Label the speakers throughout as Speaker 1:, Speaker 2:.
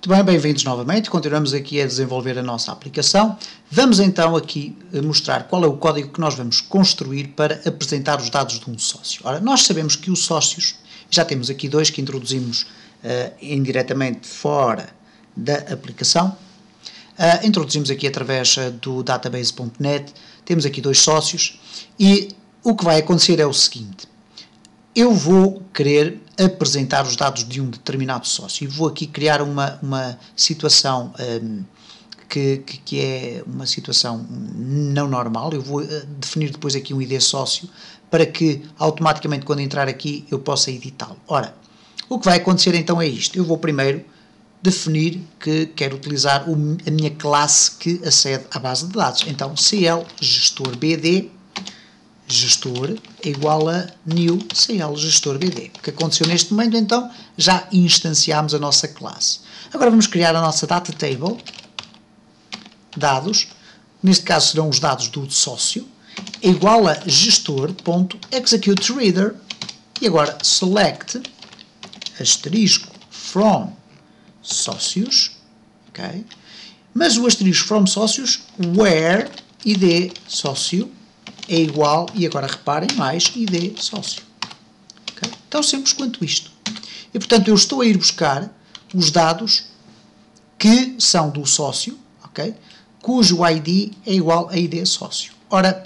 Speaker 1: Muito bem, bem-vindos novamente. Continuamos aqui a desenvolver a nossa aplicação. Vamos então aqui mostrar qual é o código que nós vamos construir para apresentar os dados de um sócio. Ora, nós sabemos que os sócios, já temos aqui dois que introduzimos indiretamente fora da aplicação. Introduzimos aqui através do database.net, temos aqui dois sócios e o que vai acontecer é o seguinte: eu vou querer apresentar os dados de um determinado sócio e vou aqui criar uma situação que é uma situação não normal. Eu vou definir depois aqui um ID sócio para que automaticamente quando entrar aqui eu possa editá-lo. Ora, o que vai acontecer então é isto: eu vou primeiro definir que quero utilizar a minha classe que acede à base de dados. Então, CL gestor BD gestor é igual a new CL gestor BD. O que aconteceu neste momento, então, já instanciámos a nossa classe. Agora vamos criar a nossa data table, dados, neste caso serão os dados do sócio, é igual a gestor.executeReader e agora select asterisco from sócios, ok? Mas o asterisco from sócios, where id sócio é igual, e agora reparem, mais id sócio. Okay? Tão simples quanto isto. E portanto eu estou a ir buscar os dados que são do sócio, ok? Cujo id é igual a id sócio. Ora,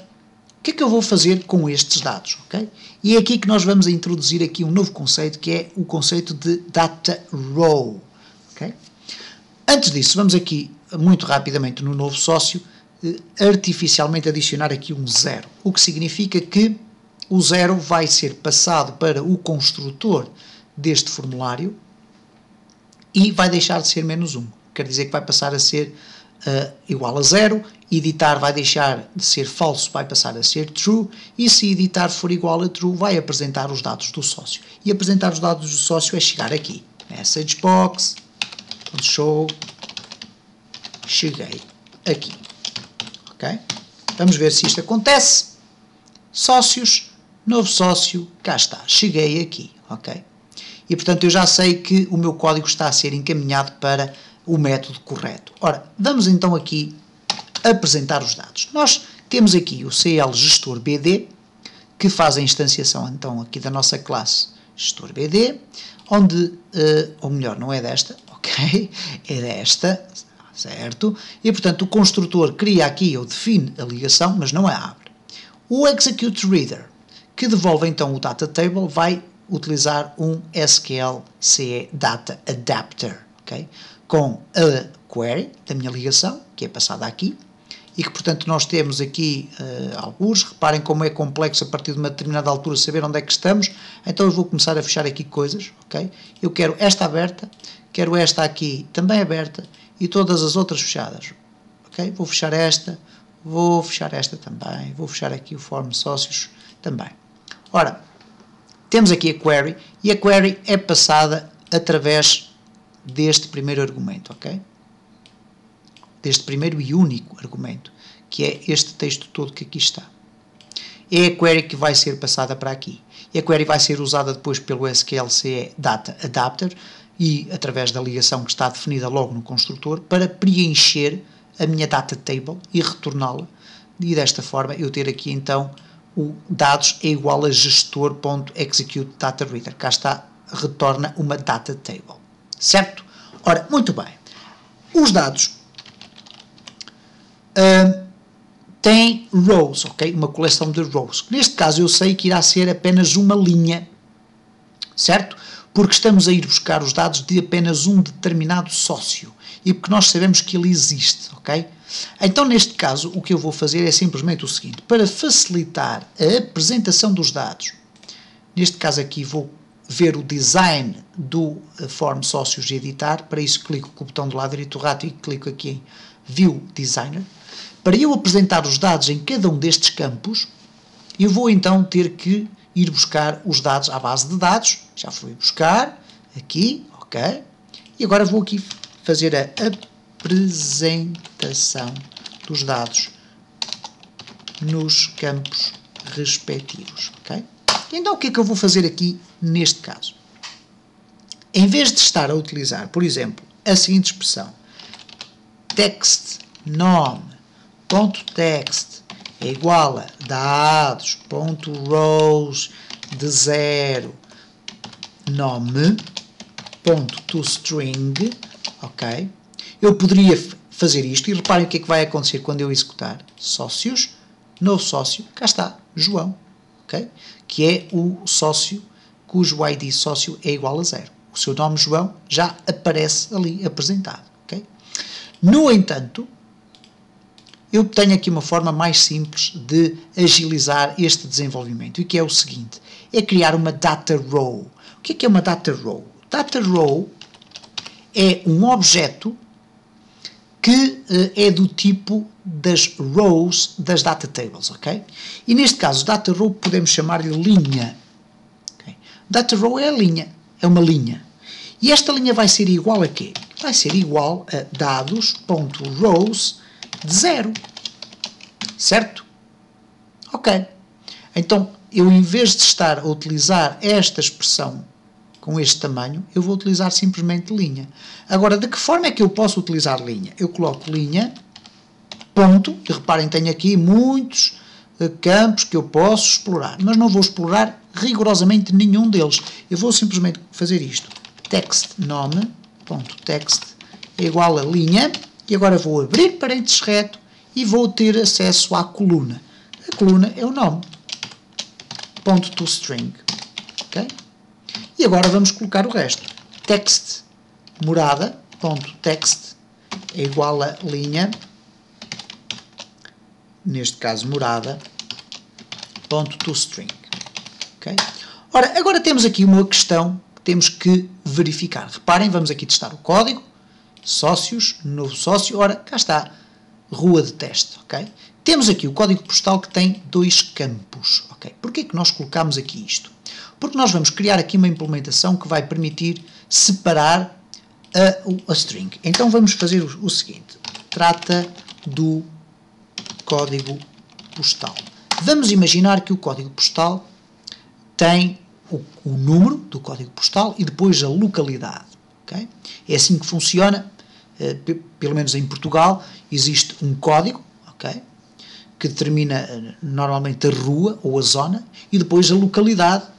Speaker 1: o que é que eu vou fazer com estes dados? Okay? E é aqui que nós vamos introduzir aqui um novo conceito, que é o conceito de data row. Okay? Antes disso, vamos aqui muito rapidamente no novo sócio artificialmente adicionar aqui um 0, o que significa que o 0 vai ser passado para o construtor deste formulário e vai deixar de ser menos 1. Quer dizer que vai passar a ser igual a 0, editar vai deixar de ser falso, vai passar a ser true, e se editar for igual a true, vai apresentar os dados do sócio. E apresentar os dados do sócio é chegar aqui, message box, show, cheguei aqui. Okay? Vamos ver se isto acontece. Sócios, novo sócio, cá está, cheguei aqui. Okay? E portanto eu já sei que o meu código está a ser encaminhado para o método correto. Ora, vamos então aqui apresentar os dados. Nós temos aqui o CL gestor BD, que faz a instanciação então aqui da nossa classe gestor BD, onde, ou melhor, não é desta, ok? É desta, certo? E portanto o construtor cria aqui ou define a ligação, mas não a abre. O executeReader, que devolve então o data table, vai utilizar um SQL-CE Data Adapter, ok? Com a query da minha ligação, que é passada aqui, e que portanto nós temos aqui alguns. Reparem como é complexo a partir de uma determinada altura saber onde é que estamos. Então eu vou começar a fechar aqui coisas, ok? Eu quero esta aberta, quero esta aqui também aberta e todas as outras fechadas, ok? Vou fechar esta também, vou fechar aqui o form sócios também. Ora, temos aqui a query e a query é passada através deste primeiro argumento, ok? Deste primeiro e único argumento, que é este texto todo que aqui está. É a query que vai ser passada para aqui. E a query vai ser usada depois pelo SQL-CE Data Adapter e através da ligação que está definida logo no construtor para preencher a minha data table e retorná-la. E desta forma eu ter aqui então o dados é igual a gestor.executeDataReader. Cá está, retorna uma data table. Certo? Ora, muito bem. Os dados têm rows, ok? Uma coleção de rows. Neste caso eu sei que irá ser apenas uma linha, certo? Porque estamos a ir buscar os dados de apenas um determinado sócio e porque nós sabemos que ele existe, ok? Então, neste caso, o que eu vou fazer é simplesmente o seguinte: para facilitar a apresentação dos dados, neste caso aqui vou ver o design do form sócios e editar. Para isso clico com o botão do lado direito do rato e clico aqui em View Designer. Para eu apresentar os dados em cada um destes campos, eu vou então ter que ir buscar os dados à base de dados. Já fui buscar, aqui, ok. E agora vou aqui fazer a apresentação dos dados nos campos respectivos, ok. Então o que é que eu vou fazer aqui neste caso? Em vez de estar a utilizar, por exemplo, a seguinte expressão: text nome.text é igual a dados.rows de 0 nome.toString, ok? Eu poderia fazer isto e reparem o que é que vai acontecer quando eu executar sócios, novo sócio, cá está, João, ok? Que é o sócio cujo ID sócio é igual a 0. O seu nome João já aparece ali apresentado, ok? No entanto, eu tenho aqui uma forma mais simples de agilizar este desenvolvimento, e que é o seguinte: é criar uma data row. O que é uma data row? Data row é um objeto que é do tipo das rows das data tables, ok? E neste caso, data row podemos chamar-lhe linha. Okay? Data row é a linha, é uma linha. E esta linha vai ser igual a quê? Vai ser igual a dados.rows de 0. Certo? Ok. Então, eu em vez de estar a utilizar esta expressão com este tamanho, eu vou utilizar simplesmente linha. Agora, de que forma é que eu posso utilizar linha? Eu coloco linha, ponto, e reparem, tenho aqui muitos campos que eu posso explorar, mas não vou explorar rigorosamente nenhum deles. Eu vou simplesmente fazer isto. Text nome.text é igual a linha, e agora vou abrir parênteses reto e vou ter acesso à coluna. A coluna é o nome. .toString. Ok? E agora vamos colocar o resto. Text morada.text é igual a linha, neste caso morada, .toString. Ok? Ora, agora temos aqui uma questão que temos que verificar. Reparem, vamos aqui testar o código. Sócios, novo sócio. Ora, cá está. Rua de teste. Ok? Temos aqui o código postal que tem 2 campos. Ok? Porquê que nós colocamos aqui isto? Porque nós vamos criar aqui uma implementação que vai permitir separar a string. Então vamos fazer o seguinte. Trata do código postal. Vamos imaginar que o código postal tem o número do código postal e depois a localidade. Okay? É assim que funciona, pelo menos em Portugal, existe um código, okay, que determina normalmente a rua ou a zona e depois a localidade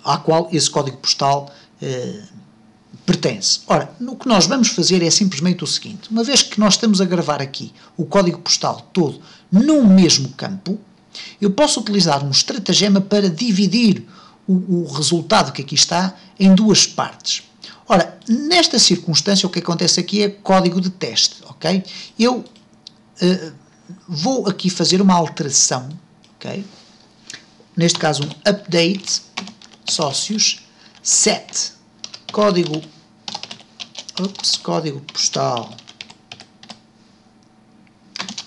Speaker 1: à qual esse código postal pertence. Ora, o que nós vamos fazer é simplesmente o seguinte: uma vez que nós estamos a gravar aqui o código postal todo num mesmo campo, eu posso utilizar um estratagema para dividir o resultado que aqui está em 2 partes. Ora, nesta circunstância o que acontece aqui é código de teste, ok? Eu vou aqui fazer uma alteração, ok? Neste caso um update, sócios, set, código postal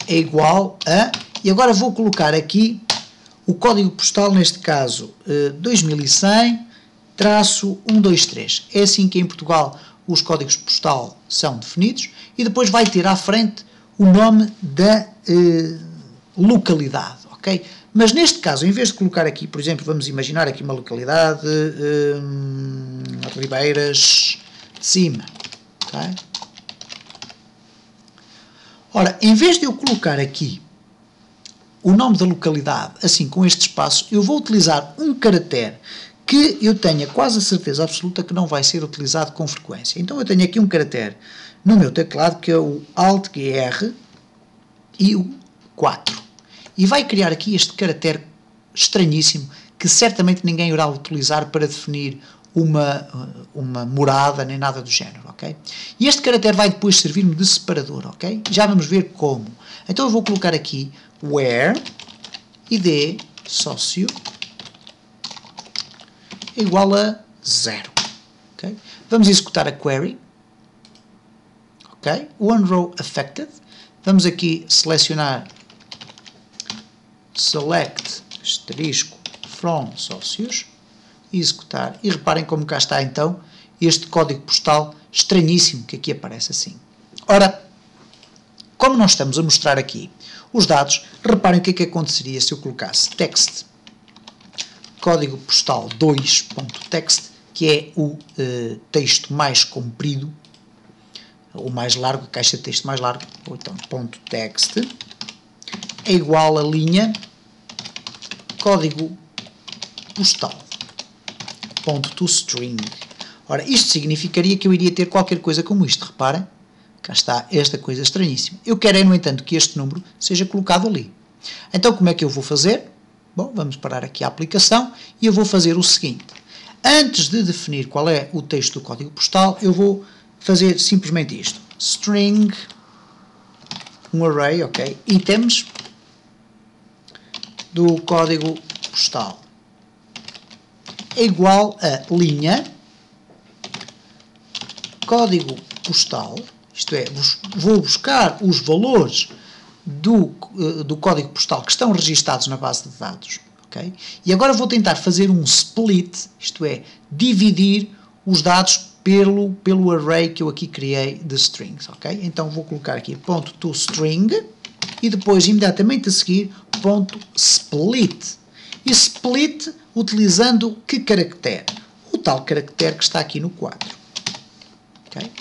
Speaker 1: é igual a, e agora vou colocar aqui o código postal, neste caso 2100-123. É assim que em Portugal os códigos postal são definidos, e depois vai ter à frente o nome da localidade, ok? Mas neste caso, em vez de colocar aqui, por exemplo, vamos imaginar aqui uma localidade, Ribeiras de Cima, ok? Ora, em vez de eu colocar aqui o nome da localidade, assim, com este espaço, eu vou utilizar um caractere que eu tenho quase a certeza absoluta que não vai ser utilizado com frequência. Então eu tenho aqui um caractere no meu teclado que é o Alt-GR e o 4. E vai criar aqui este caractere estranhíssimo que certamente ninguém irá utilizar para definir uma morada nem nada do género, ok? E este caractere vai depois servir-me de separador, ok? Já vamos ver como. Então eu vou colocar aqui where id sócio é igual a 0, ok? Vamos executar a query, ok? One row affected. Vamos aqui selecionar select asterisco from sócios e executar. E reparem como cá está então este código postal estranhíssimo que aqui aparece assim. Ora, como nós estamos a mostrar aqui os dados, reparem o que é que aconteceria se eu colocasse text código postal 2.text, que é o texto mais comprido, o mais largo, a caixa de texto mais largo, ou então ponto text, é igual a linha código postal, ponto toString. Ora, isto significaria que eu iria ter qualquer coisa como isto, reparem, cá está esta coisa estranhíssima. Eu quero, no entanto, que este número seja colocado ali. Então, como é que eu vou fazer? Bom, vamos parar aqui a aplicação e eu vou fazer o seguinte. Antes de definir qual é o texto do código postal, eu vou fazer simplesmente isto. String, um array, ok, itens do código postal é igual a linha código postal, isto é, vou buscar os valores do código postal que estão registados na base de dados, ok? E agora vou tentar fazer um split, isto é, dividir os dados pelo array que eu aqui criei de strings, ok? Então vou colocar aqui ponto toString e depois, imediatamente a seguir, ponto split. E split utilizando que caractere? O tal caractere que está aqui no quadro. Okay?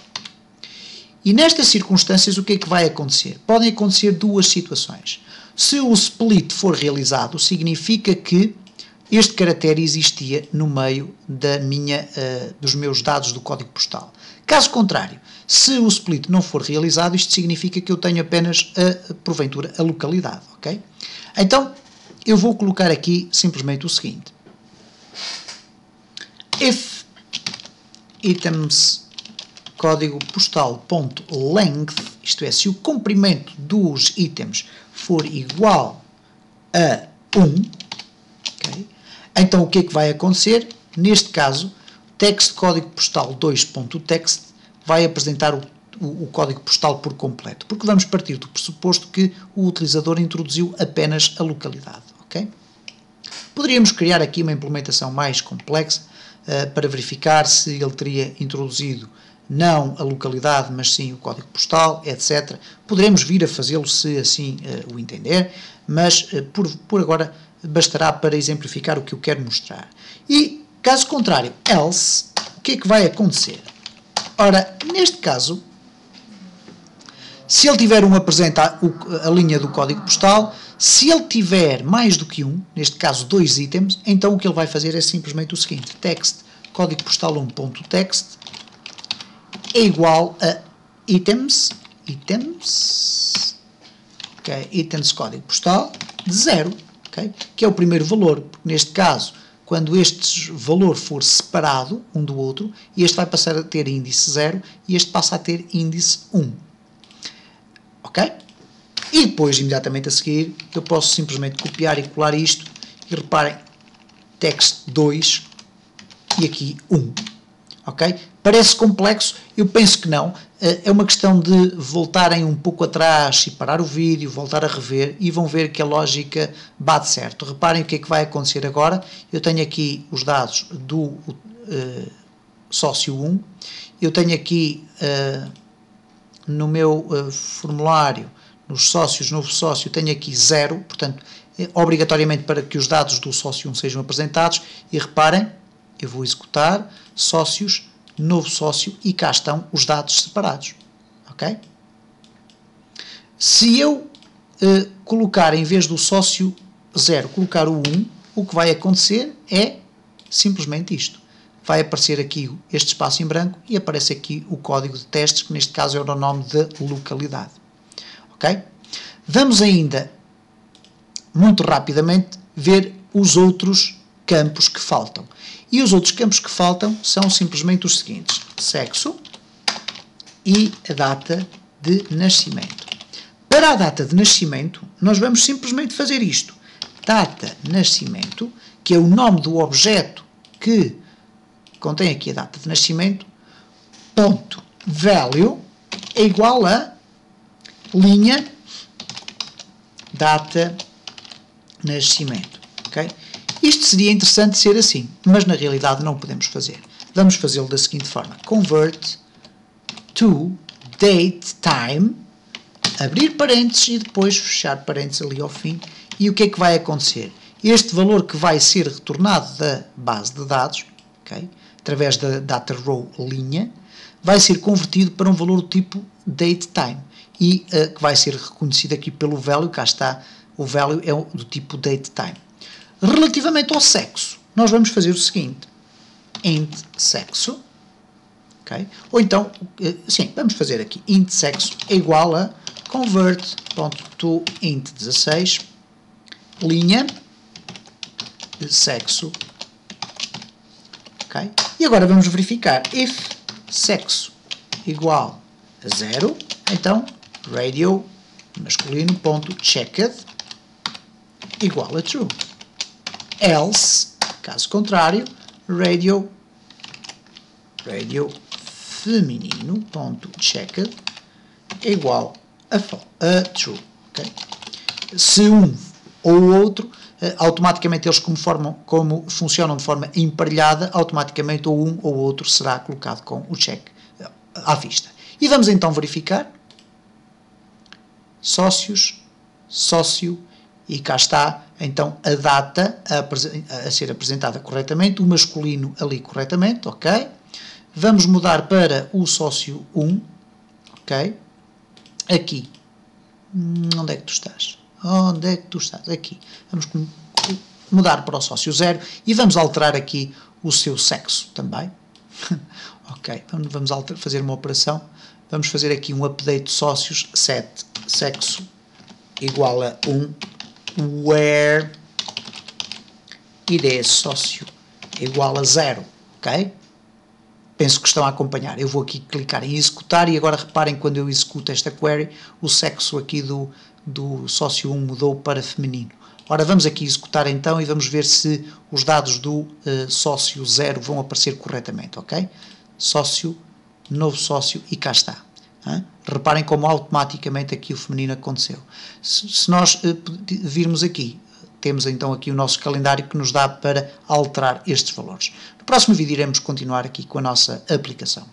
Speaker 1: E nestas circunstâncias, o que é que vai acontecer? Podem acontecer duas situações. Se o split for realizado, significa que este caractere existia no meio dos meus dados do código postal. Caso contrário, se o split não for realizado, isto significa que eu tenho apenas, porventura, a localidade. Okay? Então, eu vou colocar aqui simplesmente o seguinte. If items código postal.length, isto é, se o comprimento dos itens for igual a 1, okay, então o que é que vai acontecer? Neste caso, text código postal 2.text vai apresentar o código postal por completo, porque vamos partir do pressuposto que o utilizador introduziu apenas a localidade. Okay? Poderíamos criar aqui uma implementação mais complexa para verificar se ele teria introduzido não a localidade, mas sim o código postal, etc. Poderemos vir a fazê-lo se assim o entender, mas por agora bastará para exemplificar o que eu quero mostrar. E, caso contrário, else, o que é que vai acontecer? Ora, neste caso, se ele tiver a linha do código postal, se ele tiver mais do que um, neste caso 2 itens, então o que ele vai fazer é simplesmente o seguinte, text código postal 1.text é igual a itens código postal de 0, okay? Que é o primeiro valor, porque neste caso, quando este valor for separado um do outro, este vai passar a ter índice 0 e este passa a ter índice 1. Ok? E depois, imediatamente a seguir, eu posso simplesmente copiar e colar isto e reparem, text 2 e aqui 1. Ok? Parece complexo, eu penso que não. É uma questão de voltarem um pouco atrás e parar o vídeo, voltar a rever e vão ver que a lógica bate certo. Reparem o que é que vai acontecer agora. Eu tenho aqui os dados do sócio 1. Eu tenho aqui no meu formulário, nos sócios, novo sócio, tenho aqui 0. Portanto, obrigatoriamente para que os dados do sócio 1 sejam apresentados. E reparem, eu vou executar sócios, novo sócio e cá estão os dados separados. Ok? Se eu colocar, em vez do sócio 0, colocar o 1, o que vai acontecer é simplesmente isto. Vai aparecer aqui este espaço em branco e aparece aqui o código de testes, que neste caso era o nome da localidade. Ok? Vamos ainda, muito rapidamente, ver os outros campos que faltam. E os outros campos que faltam são simplesmente os seguintes. Sexo e a data de nascimento. Para a data de nascimento, nós vamos simplesmente fazer isto. Data de nascimento, que é o nome do objeto que contém aqui a data de nascimento, ponto value é igual a linha data nascimento. Ok? Isto seria interessante ser assim, mas na realidade não podemos fazer. Vamos fazê-lo da seguinte forma. Convert to date time, abrir parênteses e depois fechar parênteses ali ao fim. E o que é que vai acontecer? Este valor que vai ser retornado da base de dados, okay, através da data row linha, vai ser convertido para um valor do tipo datetime e que vai ser reconhecido aqui pelo value, cá está, o value é do tipo datetime. Relativamente ao sexo, nós vamos fazer o seguinte, int sexo, okay? Ou então, sim, vamos fazer aqui, int sexo é igual a convert.toInt16, linha, sexo, okay? E agora vamos verificar, if sexo igual a 0, então radio masculino.checked igual a true. Else, caso contrário, radio feminino.checked é igual a true. Okay? Se um ou o outro, automaticamente eles como funcionam de forma emparelhada, automaticamente ou um ou outro será colocado com o check à vista. E vamos então verificar sócios, sócio, e cá está então a data a ser apresentada corretamente, o masculino ali corretamente, ok? Vamos mudar para o sócio 1, ok? Aqui, onde é que tu estás? Onde é que tu estás? Aqui. Vamos mudar para o sócio 0 e vamos alterar aqui o seu sexo também. Ok, vamos fazer uma operação. Vamos fazer aqui um update de sócios, set sexo igual a 1, where id sócio igual a 0, ok? Penso que estão a acompanhar. Eu vou aqui clicar em executar e agora reparem quando eu executo esta query, o sexo aqui do sócio 1 mudou para feminino. Ora, vamos aqui executar então e vamos ver se os dados do sócio 0 vão aparecer corretamente, ok? Sócio, novo sócio e cá está. Reparem como automaticamente aqui o feminino aconteceu. Se nós virmos aqui, temos então aqui o nosso calendário que nos dá para alterar estes valores. No próximo vídeo iremos continuar aqui com a nossa aplicação.